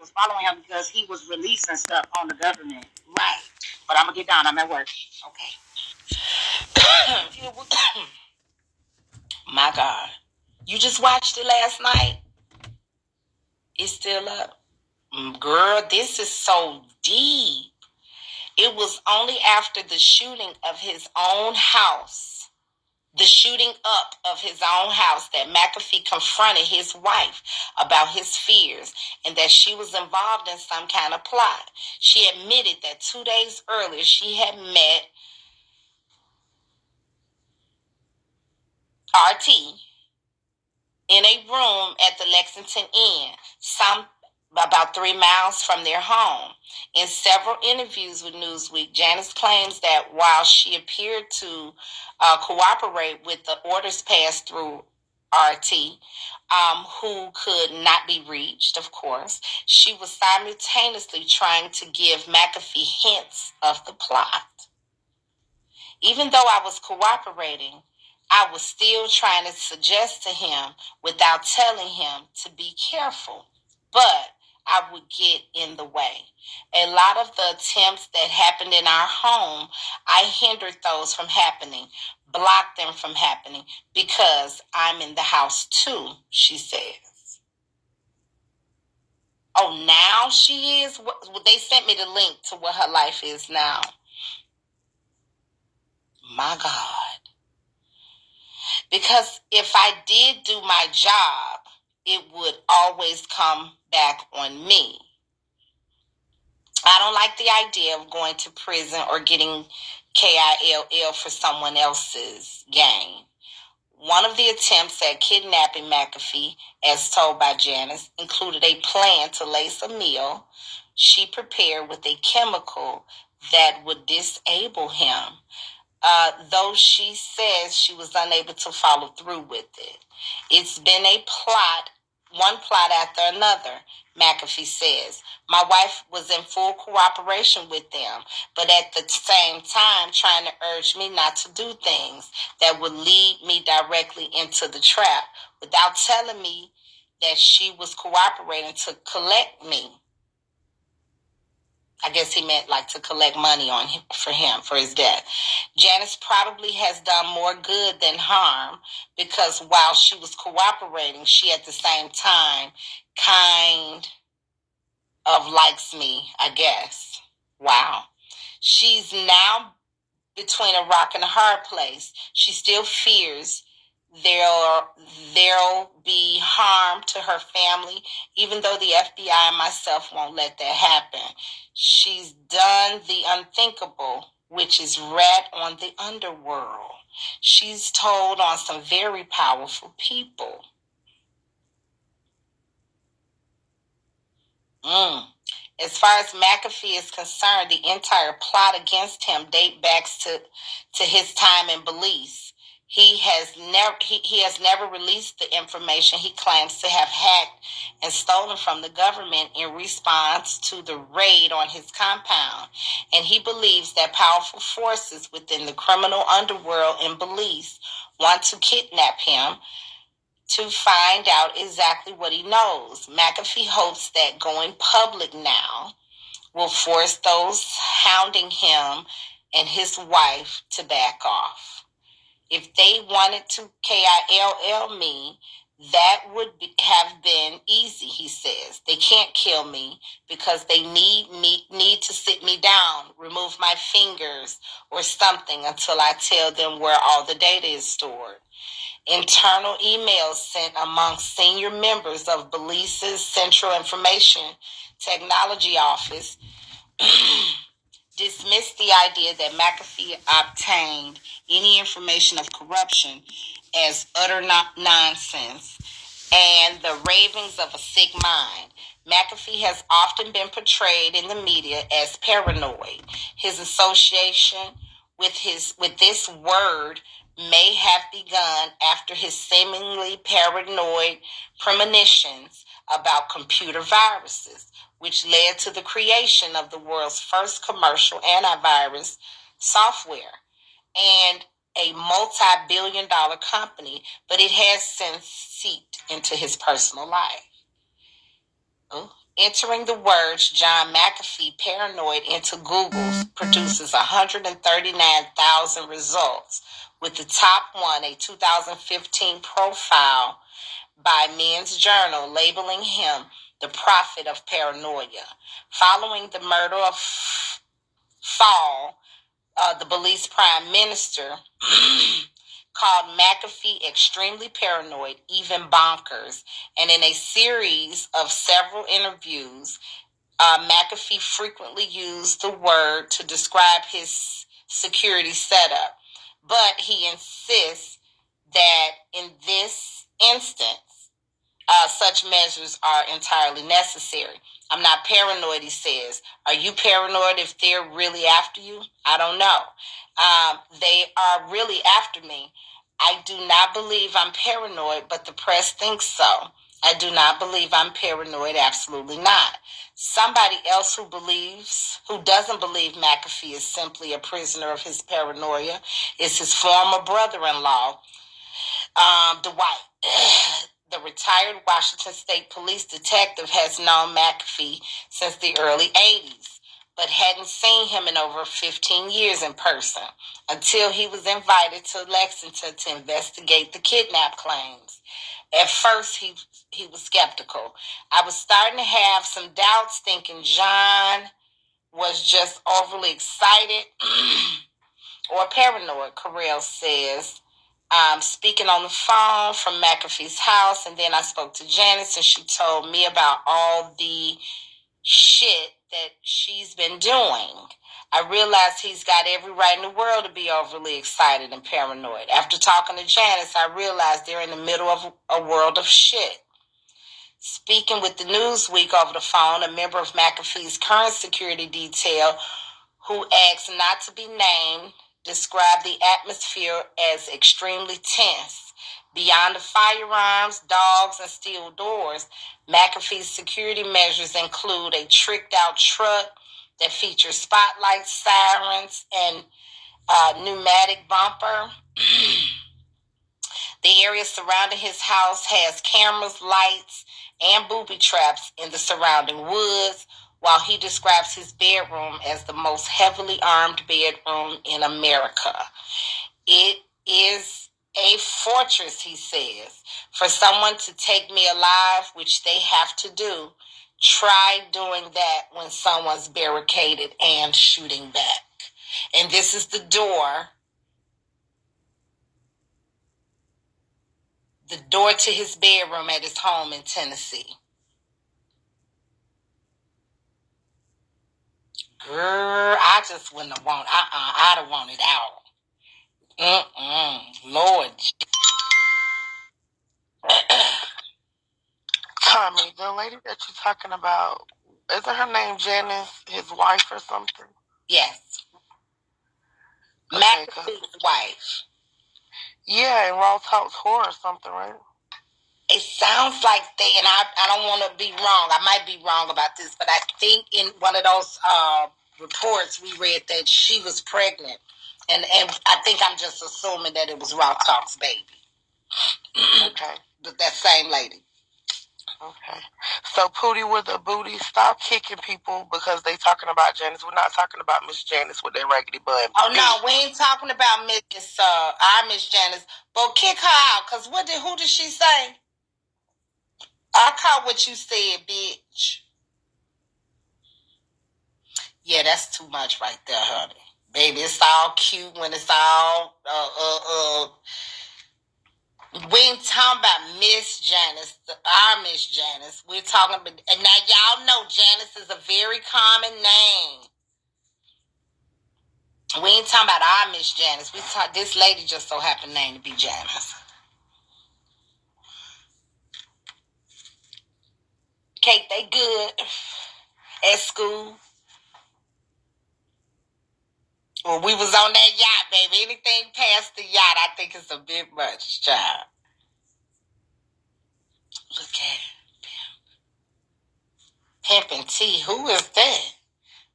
was following him because he was releasing stuff on the government. Right. But I'm gonna get down. I'm at work. Okay. My God. You just watched it last night? It's still up. Girl, this is so deep. It was only after the shooting of his own house, the shooting up of his own house, that McAfee confronted his wife about his fears and that she was involved in some kind of plot. She admitted that 2 days earlier she had met RT in a room at the Lexington Inn, about 3 miles from their home. In several interviews with Newsweek, Janice claims that while she appeared to cooperate with the orders passed through RT, who could not be reached, of course, she was simultaneously trying to give McAfee hints of the plot. Even though I was cooperating, I was still trying to suggest to him without telling him to be careful, but I would get in the way. A lot of the attempts that happened in our home, I hindered those from happening, blocked them from happening because I'm in the house too, she says. Oh, now she is? They sent me the link to what her life is now. My God. Because if I did do my job, it would always come back on me. I don't like the idea of going to prison or getting KILL for someone else's gain. One of the attempts at kidnapping McAfee, as told by Janice, included a plan to lace a meal she prepared with a chemical that would disable him. Though she says she was unable to follow through with it. It's been a plot, one plot after another, McAfee says. My wife was in full cooperation with them, but at the same time trying to urge me not to do things that would lead me directly into the trap without telling me that she was cooperating to collect me. I guess he meant like to collect money on him for his death. Janice probably has done more good than harm because while she was cooperating, she at the same time kind of likes me, I guess. Wow. She's now between a rock and a hard place. She still fears there'll be harm to her family, even though the FBI and myself won't let that happen. She's done the unthinkable, which is rat on the underworld. She's told on some very powerful people. As far as McAfee is concerned, the entire plot against him dates back to his time in Belize. He has never released the information he claims to have hacked and stolen from the government in response to the raid on his compound. And he believes that powerful forces within the criminal underworld in Belize want to kidnap him to find out exactly what he knows. McAfee hopes that going public now will force those hounding him and his wife to back off. If they wanted to KILL me, that would have been easy, he says. They can't kill me because they need to sit me down, remove my fingers or something until I tell them where all the data is stored. Internal emails sent among senior members of Belize's Central Information Technology Office dismissed the idea that McAfee obtained any information of corruption as utter nonsense and the ravings of a sick mind. McAfee has often been portrayed in the media as paranoid. His association with this word may have begun after his seemingly paranoid premonitions about computer viruses, which led to the creation of the world's first commercial antivirus software and a multi-billion-dollar company, but it has since seeped into his personal life. Oh, Entering the words John McAfee paranoid into Google produces 139,000 results, with the top one a 2015 profile by Men's Journal labeling him the prophet of paranoia. Following the murder of Fall, the Belize Prime Minister called McAfee extremely paranoid, even bonkers. And in a series of several interviews, McAfee frequently used the word to describe his security setup. But he insists that in this instance, such measures are entirely necessary. I'm not paranoid, he says. Are you paranoid if they're really after you? I don't know. They are really after me. I do not believe I'm paranoid, but the press thinks so. I do not believe I'm paranoid, absolutely not. Somebody else who doesn't believe McAfee is simply a prisoner of his paranoia is his former brother-in-law, Dwight. The retired Washington State Police detective has known McAfee since the early 80s, but hadn't seen him in over 15 years in person until he was invited to Lexington to investigate the kidnap claims. At first, he was skeptical. I was starting to have some doubts, thinking John was just overly excited or paranoid, Carell says. Speaking on the phone from McAfee's house, and then I spoke to Janice, and she told me about all the shit that she's been doing. I realized he's got every right in the world to be overly excited and paranoid. After talking to Janice, I realized they're in the middle of a world of shit. Speaking with the Newsweek over the phone, a member of McAfee's current security detail, who asked not to be named, described the atmosphere as extremely tense. Beyond the firearms, dogs, and steel doors, McAfee's security measures include a tricked-out truck that features spotlights, sirens, and pneumatic bumper. The area surrounding his house has cameras, lights, and booby traps in the surrounding woods, while he describes his bedroom as the most heavily armed bedroom in America. It is a fortress, he says. For someone to take me alive, which they have to do, try doing that when someone's barricaded and shooting back. And this is the door to his bedroom at his home in Tennessee. Girl, I just wouldn't have wanted, I'd have wanted out. Lord. Tomi, the lady that you're talking about, isn't her name Janice, his wife or something? Yes. Okay, McAfee's wife. Yeah, in Raw Talks Horror or something, right? It sounds like and I don't want to be wrong. I might be wrong about this, but I think in one of those reports we read that she was pregnant. And I think I'm just assuming that it was Raw Talk's baby. Okay. That same lady. Okay. So, Pootie with a booty, stop kicking people because they talking about Janice. We're not talking about Miss Janice with that raggedy butt. Oh, no, we ain't talking about our Miss Janice. But kick her out, because who did she say? I caught what you said, bitch. Yeah, that's too much right there, honey. Baby, it's all cute when it's all we ain't talking about Miss Janice, our Miss Janice. We're talking about, and now y'all know Janice is a very common name. We ain't talking about our Miss Janice. This lady just so happened name to be Janice. Kate, they good at school. Well, we was on that yacht, baby. Anything past the yacht, I think it's a bit much, child. Look at Pimp and T. Who is that?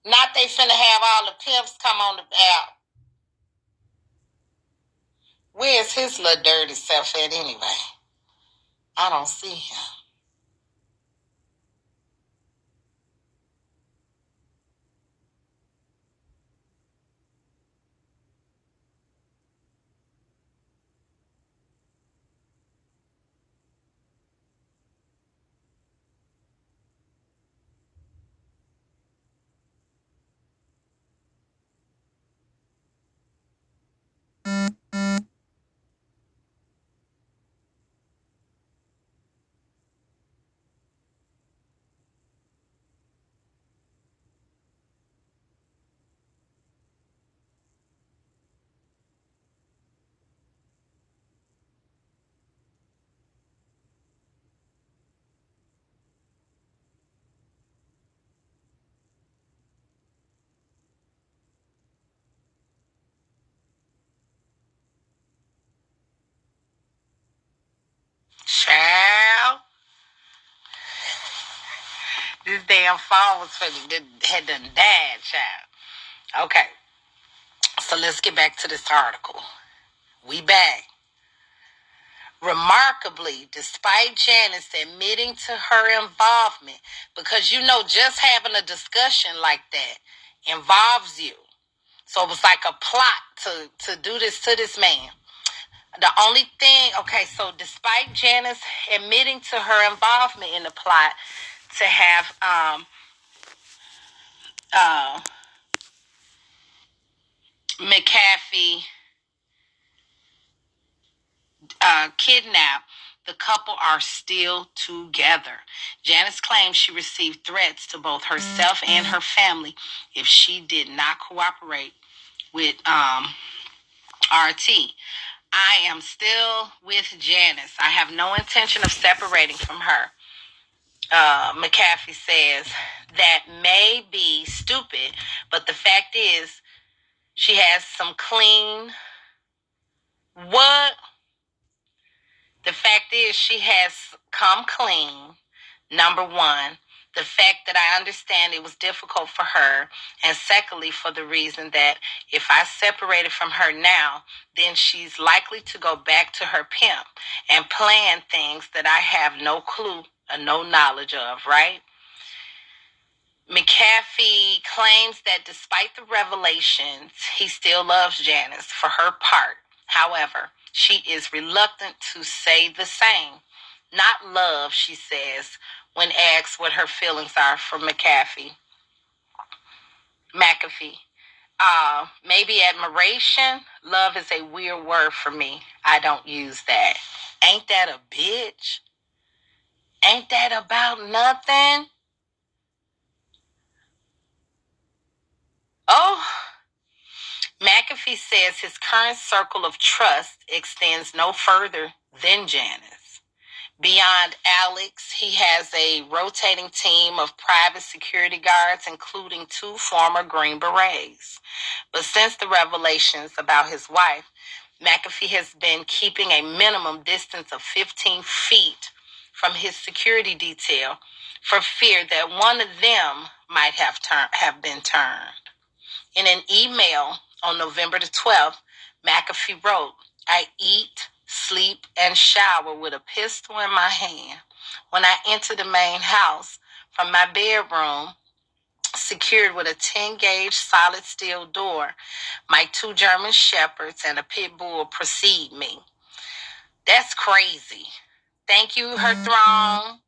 Not they finna have all the pimps come on the app. Where's his little dirty self at anyway? I don't see him. This damn phone was had done died, child. Okay, so let's get back to this article. We back. Remarkably, despite Janice admitting to her involvement, because just having a discussion like that involves you. So it was like a plot to do this to this man. The only thing, okay, so despite Janice admitting to her involvement in the plot to have McAfee kidnapped, the couple are still together. Janice claims she received threats to both herself and her family if she did not cooperate with RT. I am still with Janice. I have no intention of separating from her. McAfee says that may be stupid, but the fact is she has some clean. What? The fact is she has come clean. Number one, the fact that I understand it was difficult for her, and secondly, for the reason that if I separated from her now, then she's likely to go back to her pimp and plan things that I have no clue or no knowledge of, right? McAfee claims that despite the revelations, he still loves Janice for her part. However, she is reluctant to say the same. Not love, she says, when asked what her feelings are for McAfee. Maybe admiration. Love is a weird word for me. I don't use that. Ain't that a bitch? Ain't that about nothing? Oh, McAfee says his current circle of trust extends no further than Janice. Beyond Alex, he has a rotating team of private security guards, including 2 former Green Berets. But since the revelations about his wife, McAfee has been keeping a minimum distance of 15 feet from his security detail for fear that one of them might have been turned. In an email on November the 12th, McAfee wrote, I eat, sleep, and shower with a pistol in my hand. When I enter the main house from my bedroom, secured with a 10-gauge solid steel door, my 2 German shepherds and a pit bull precede me. That's crazy. Thank you, her throne.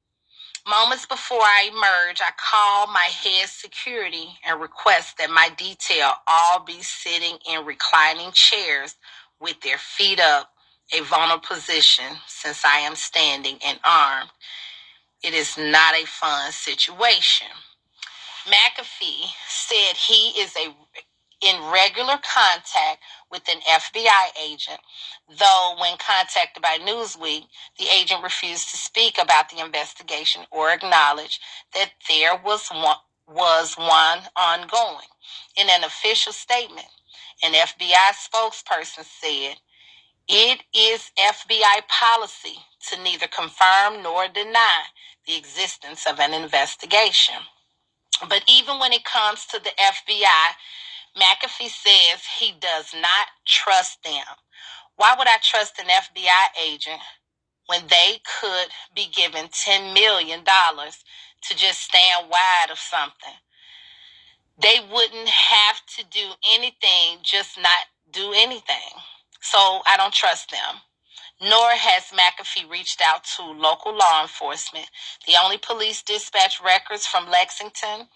Moments before I emerge, I call my head security and request that my detail all be sitting in reclining chairs with their feet up, a vulnerable position since I am standing and armed. It is not a fun situation. McAfee said he is in regular contact with an FBI agent, though when contacted by Newsweek, the agent refused to speak about the investigation or acknowledge that there was one ongoing. In an official statement, an FBI spokesperson said, it is FBI policy to neither confirm nor deny the existence of an investigation. But even when it comes to the FBI, McAfee says he does not trust them. Why would I trust an FBI agent when they could be given $10 million to just stand wide of something? They wouldn't have to do anything, just not do anything. So I don't trust them. Nor has McAfee reached out to local law enforcement. The only police dispatch records from Lexington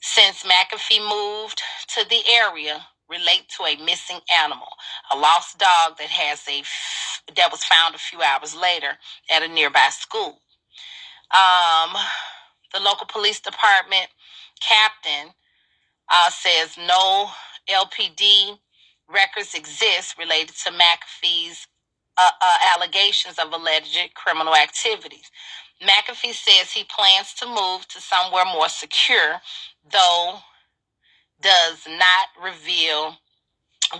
since McAfee moved to the area relate to a missing animal, a lost dog that was found a few hours later at a nearby school. The local police department captain says no LPD records exist related to McAfee's allegations of alleged criminal activities. McAfee says he plans to move to somewhere more secure, though does not reveal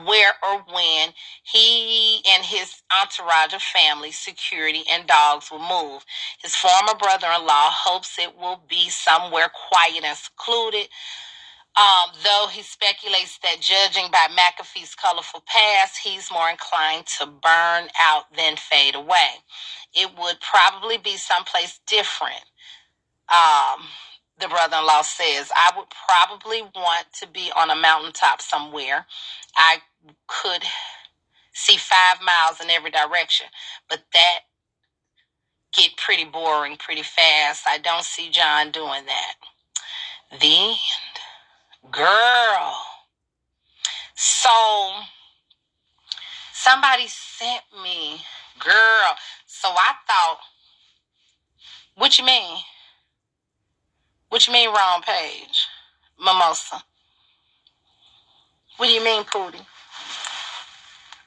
where or when he and his entourage of family, security, and dogs will move. His former brother-in-law hopes it will be somewhere quiet and secluded, though he speculates that judging by McAfee's colorful past, he's more inclined to burn out than fade away. It would probably be someplace different. The brother-in-law says, I would probably want to be on a mountaintop somewhere. I could see 5 miles in every direction, but that get pretty boring pretty fast. I don't see John doing that. The girl. So somebody sent me, girl. So I thought, what you mean? What you mean wrong page? Mimosa. What do you mean, Pootie?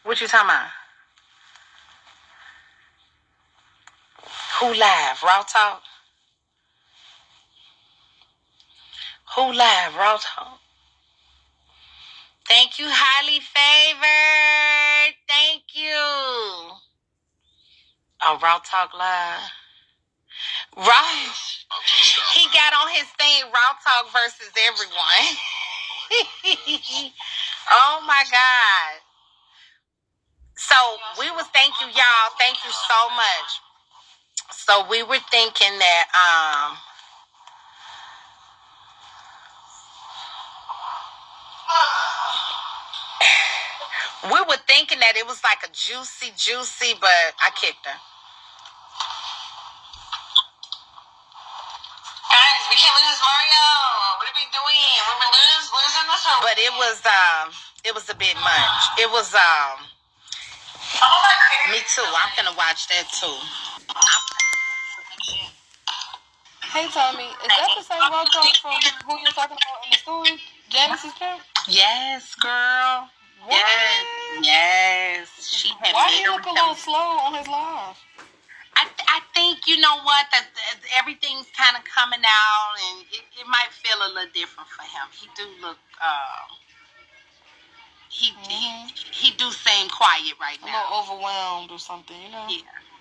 What you talking about? Who live? Raw Talk? Who live? Raw Talk? Thank you, highly favored. Thank you. Oh, Raw Talk Live. Raw. He got on his thing, Raw Talk versus everyone. Oh my God. So we was, thank you, y'all. Thank you so much. So we were thinking that we were thinking that it was like a juicy, but I kicked her. Guys, we can't lose Mario. What are we doing? We're losing this one. But it was a bit much. It was me too. I'm gonna watch that too. Hey Tomi, is that the same Raw Talk from who you're talking about in the story? Janice's pimp? Yes, girl. What? Yes. She had. Why he look a little slow on his live? I think, you know what, that everything's kind of coming out, and it might feel a little different for him. He do look, he do seem quiet right now. A little overwhelmed or something, you know?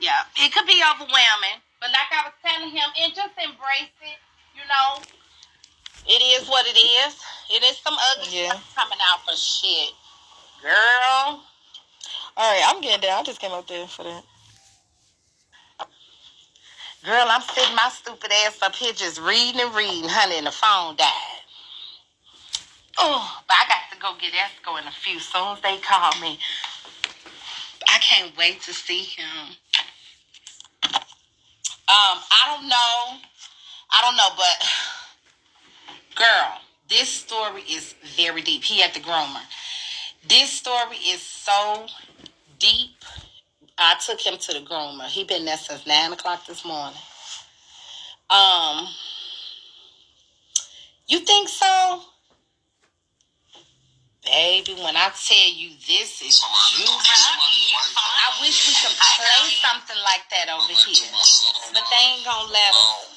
Yeah. It could be overwhelming, but like I was telling him, and just embrace it, you know. It is what it is. It is some ugly stuff coming out for shit. Girl. Alright, I'm getting there. I just came up there for that. Girl, I'm sitting my stupid ass up here just reading, honey, and the phone died. Oh, but I got to go get Esco in a few. Soon as they call me, I can't wait to see him. I don't know, but girl, this story is very deep. He had the groomer. This story is so deep. I took him to the groomer. He been there since 9 o'clock this morning. You think so? Baby, when I tell you this is juicy, I wish we could play something like that over here. But they ain't gonna let us.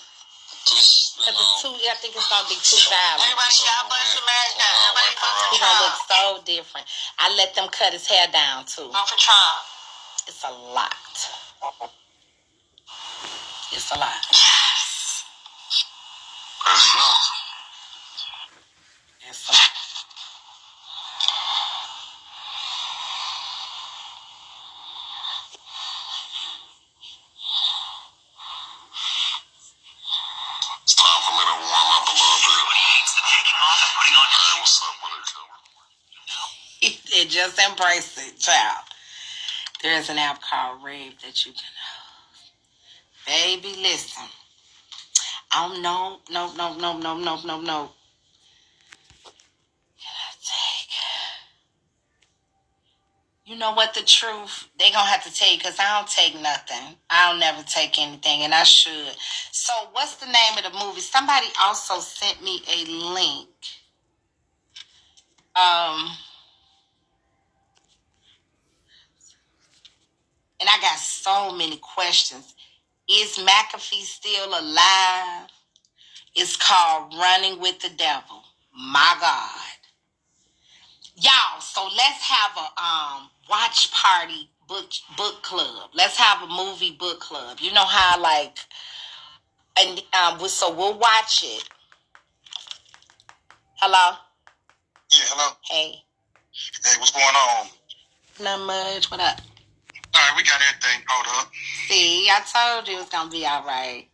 Because it's too, I think it's gonna be too violent. Everybody, God bless America. Everybody vote for Trump. He's gonna look so different. I let them cut his hair down too. Vote for Trump. It's a lot. It's a lot. Yes. It's a lot. It's time for me to warm up a little bit. Hey, what's up with it, Kevin? Just embrace it, child. There's an app called Rave that you can. Baby, listen. Oh, no. Can I take? You know what, the truth? They gonna have to tell you, because I don't take nothing. I don't never take anything, and I should. So what's the name of the movie? Somebody also sent me a link. And I got so many questions. Is McAfee still alive? It's called Running with the Devil. My God. Y'all, so let's have a watch party book club. Let's have a movie book club. You know how like, and so we'll watch it. Hello. Yeah, hello. Hey. Hey, what's going on? Not much. What up? All right, we got everything pulled up. See, I told you it was gonna be all right.